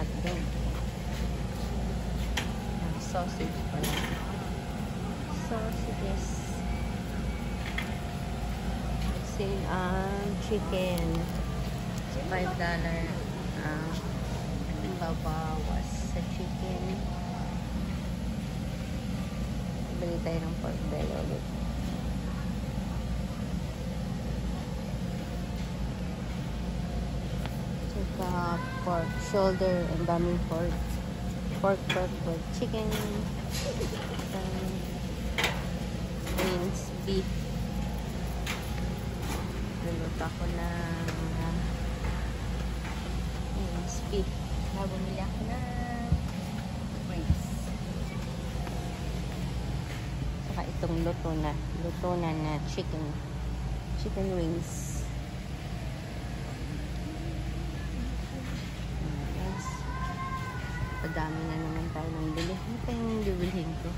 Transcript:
hotdog. Sausage pala. Sausages. Same chicken. $5 babawas sa chicken. Bili tayo ng pork belly ulit. Tsaka pork shoulder. Ang daming pork. Pork, chicken. Wings, beef. Luluto ako ng wings, beef. Bumili ako ng wings. Saka itong luto na chicken wings. Yes. Padami na naman tayo ng bili. Ano pa yung bibilhin ko?